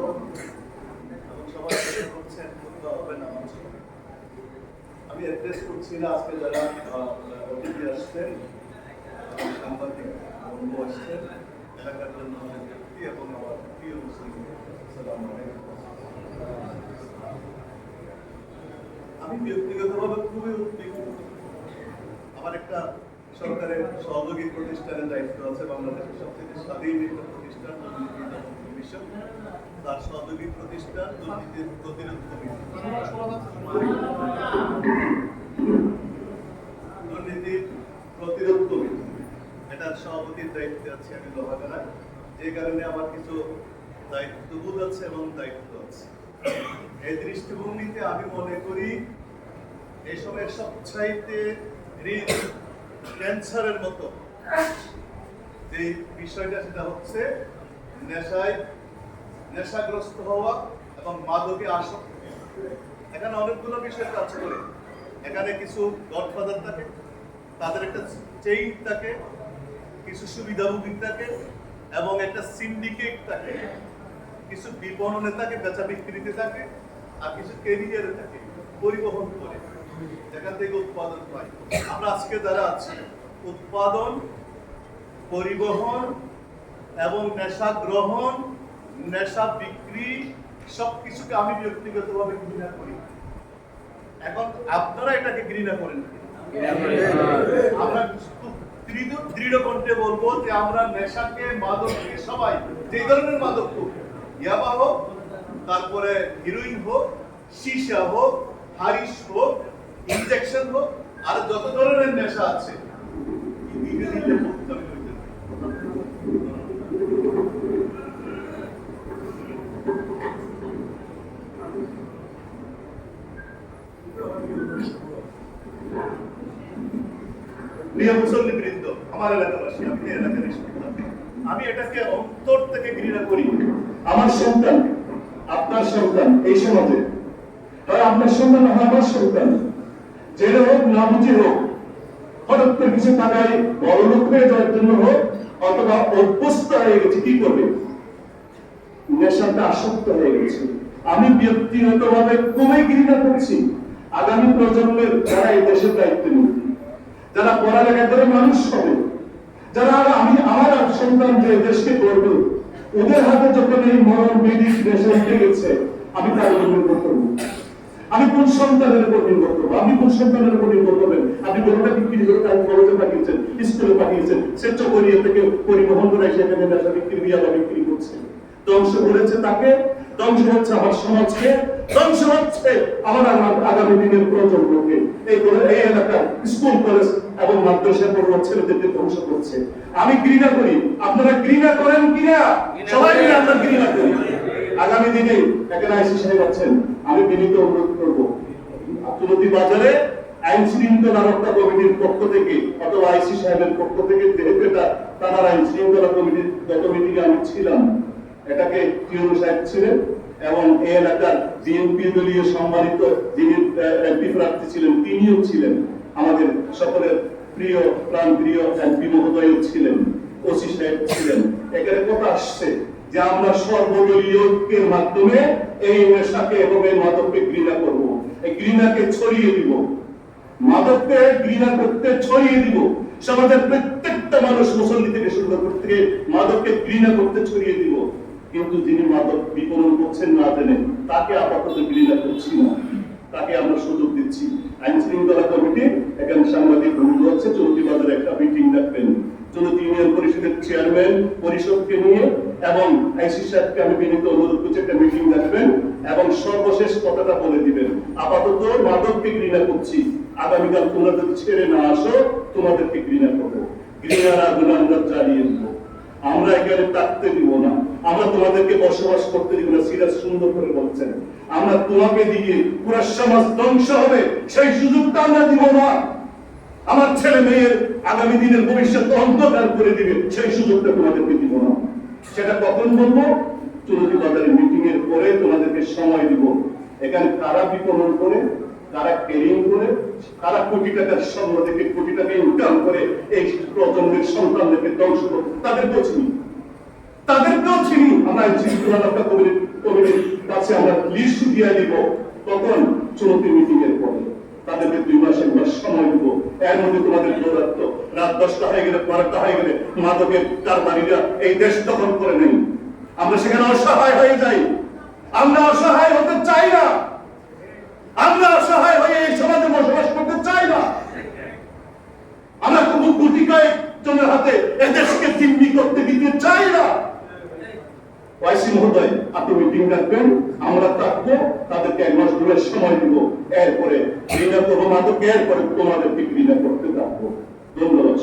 এবং সবাই করছেন হবে নামাজ। আমি অ্যাড্রেস করছি না আজকে যারা অতিথি আসছেন, সাংবাদিক বন্ধু আসছেন, এলাকার জন্য অনেক ব্যক্তি এবং আমার প্রিয় মুসলিম। আমি ব্যক্তিগতভাবে খুবই উদ্বিগ্ন। আমার একটা সরকারের সহযোগী প্রতিষ্ঠানের দায়িত্ব আছে, বাংলাদেশের সবথেকে স্বাধীন একটা প্রতিষ্ঠান দুর্নীতি দমন কমিশন, তার সহযোগী প্রতিষ্ঠান দুর্নীতির প্রতিরোধ কমিটি। দুর্নীতির প্রতিরোধ কমিটি এটার সভাপতির দায়িত্বে আছে আমি লোহাগাড়ায়, যে কারণে আমার কিছু দায়িত্ববোধ আছে এবং দায়িত্ব আছে। এই দৃষ্টিভঙ্গিতে আমি মনে করি এই সময়ের সবচাইতে ক্যান্সারের মতো যে বিষয়টা, সেটা হচ্ছে নেশাগ্রস্ত হওয়া এবং মাদকে আসক্তি। এখানে অনেকগুলো বিষয় কাজ করে। এখানে কিছু গডফাদার থাকে, তাদের একটা চেইন থাকে, কিছু সুবিধাভোগী থাকে এবং একটা সিন্ডিকেট থাকে, কিছু বিপণনে থাকে, বেচা বিক্রিতে থাকে, আর কিছু কেরিয়ারে থাকে, পরিবহন করে, যেখান থেকে উৎপাদন হয়। আমরা আজকে যারা আছি, উৎপাদন, পরিবহন এবং নেশা গ্রহণ, নেশা বিক্রি সবকিছুকে আমি ব্যক্তিগতভাবে ঘৃণা করি। এখন আপনারা এটাকে ঘৃণা করেন। আমরা দৃঢ় কণ্ঠে বলবো যে আমরা নেশাকে, মাদককে, সবাই যে ধরনের মাদক হোক, ইয়াবা হোক, তারপরে হিরোইন হোক, সীসা হোক, হারিস হোক, ইনজেকশন হোক, আর যত ধরনের নেশা আছে, প্রিয় মুসল্লিবৃন্দ, আমার এলাকাবাসী, আমি এলাকার আমি এটাকে অন্তর থেকে ঘৃণা করি। আমার সন্তান, আপনার সন্তান, এই সমাজে হয় আপনার সন্তান, হয় আমার সন্তান, জেলে হোক না বুঝে হোক, হঠাৎ করে কিছু টাকায় বড় লোক হয়ে যাওয়ার জন্য হোক, অথবা অভ্যস্ত হয়ে গেছে, কি করবে? নেশাতে আসক্ত হয়ে গেছে। আমি ব্যক্তিগতভাবে খুবই ঘৃণা করছি আগামী প্রজন্মের যারা এই দেশের দায়িত্ব নেবে, যারা পড়ালেখা করে মানুষ হবে, যারা আমার সন্তান যে দেশকে করবে, ওদের হাতে যখন এই মরণ মেডিক দেশে উঠে গেছে, আমি তার উপর নির্ভর করবো। আমি কোন সন্তানের উপর নির্ভর করবো? আপনি কোন সন্তানের উপর নির্ভর করবেন? আপনি গরুটা বিক্রি করে তাকে কলেজে পাঠিয়েছেন, স্কুলে পাঠিয়েছেন, স্বেচ্ছ করিয়ে থেকে পরিবহন করে সেখানে নেশা বিক্রি, বিয়াবা বিক্রি করছে। ধ্বংস করেছে তাকে, ধ্বংস হচ্ছে আমার সমাজকে, ধ্বংস হচ্ছে আমার আগামী দিনের প্রজন্মকে। এই এলাকার স্কুল, কলেজ এবং মাদ্রাসায় পড়ুয়া ছেলেদেরকে ধ্বংস করছে। আমি ঘৃণা করি, আপনারা ঘৃণা করেন কিনা? সবাই মিলে আমরা ঘৃণা করি। আগামী দিনে এখানে আইসি সাহেব আছেন, আমি বিনীত অনুরোধ করবো, চলতি বাজারে আইন শৃঙ্খলা রক্ষা কমিটির পক্ষ থেকে অথবা আইসি সাহেবের পক্ষ থেকে, যেহেতু এটা তার আইন শৃঙ্খলা কমিটির কমিটিকে আমি ছিলাম, এটাকে টিউনো সাহেব ছিলেন এবং এই এলাকার বিএনপি দলীয় সম্মানিত যিনি এমপি প্রার্থী ছিলেন, তিনিও ছিলেন, আমাদের সকলের প্রিয় প্রাণ প্রিয় এমপি মহোদয় ছিলেন, ওসি সাহেব ছিলেন। এখানে কথা আসছে যে আমরা সর্বদলীয় ঐক্যের মাধ্যমে এই নেশাকে এবং এই মাদককে ঘৃণা করব, এই ঘৃণাকে ছড়িয়ে দিব, মাদককে ঘৃণা করতে ছড়িয়ে দিব। সমাজের প্রত্যেকটা মানুষ, মুসল্লি থেকে শুরু করতে, মাদককে ঘৃণা করতে ছড়িয়ে দিব। কিন্তু যিনি মাদক বিপণন করছেন না জেনে, তাকে আপাতত ঘৃণা করছি না, তাকে আমরা সুযোগ দিচ্ছি। আইন শৃঙ্খলা কমিটি এখানে সাংবাদিক বন্ধু আছে, চলতি বাজারে একটা মিটিং ডাকবেন, চলতি ইউনিয়ন পরিষদের চেয়ারম্যান পরিষদকে নিয়ে এবং আইসি সাহেবকে আমি বিনীত অনুরোধ করছি, একটা মিটিং ডাকবেন এবং সর্বশেষ কথাটা বলে দিবেন, আপাতত মাদককে ঘৃণা করছি, আগামীকাল তোমরা যদি ছেড়ে না আসো, তোমাদেরকে ঘৃণা করবো, ঘৃণার আগুন আমরা জ্বালিয়ে দেবো, আমরা এখানে থাকতে দিব না, আমরা তোমাদেরকে বসবাস করতে দিব না। সিরাজ সুন্দর করে বলছেন, আমরা তোমাকে দিয়ে পুরো সমাজ ধ্বংস হবে, সেই সুযোগটা আমরা দিব না। আমার ছেলে মেয়ের আগামী দিনের ভবিষ্যৎ অন্ধকার করে দিবে, সেই সুযোগটা তোমাদেরকে দিব না। সেটা কখন বলবো? চলতি বাজারের মিটিং এর পরে তোমাদেরকে সময় দিব। এখানে কারা বিপণন করে, কারা কেরিং করে, কারা কোটি টাকার স্বর্ণ থেকে কোটি টাকা ইনকাম করে এই প্রজন্মের সন্তানদেরকে ধ্বংস করে, তাদেরকেও চিনি। আমরা আইন শৃঙ্খলা রক্ষা কমিটির কাছে আমরা লিস্ট দিয়ে দিব, তখন চলতি মিটিং এর পরে তাদেরকে 2 মাস 1 মাস সময় দিব। এর মধ্যে তোমাদের দৌরাত্ম, রাত 10টা হয়ে গেলে 12টা হয়ে গেলে মাদকের কারবারিরা এই দেশ দখল করে নেই। আমরা সেখানে অসহায় হয়ে যাই। আমরা অসহায় হতে চাই না। আমরা অসহায় হয়ে এই সমাজে বসবাস করতে চাই না। আমরা কোনো গুটি কয়েক জনের হাতে এদেশকে জিম্মি করতে দিতে চাই না। ওয়াইসি মহোদয়, আপনি মিটিং রাখবেন, আমরা থাকবো, তাদেরকে 1 মাস ধরে সময় দিব। এরপরে ঘৃণা করবো মাদক, এরপরে তোমাদেরকে ঘৃণা করতে থাকবো। ধন্যবাদ।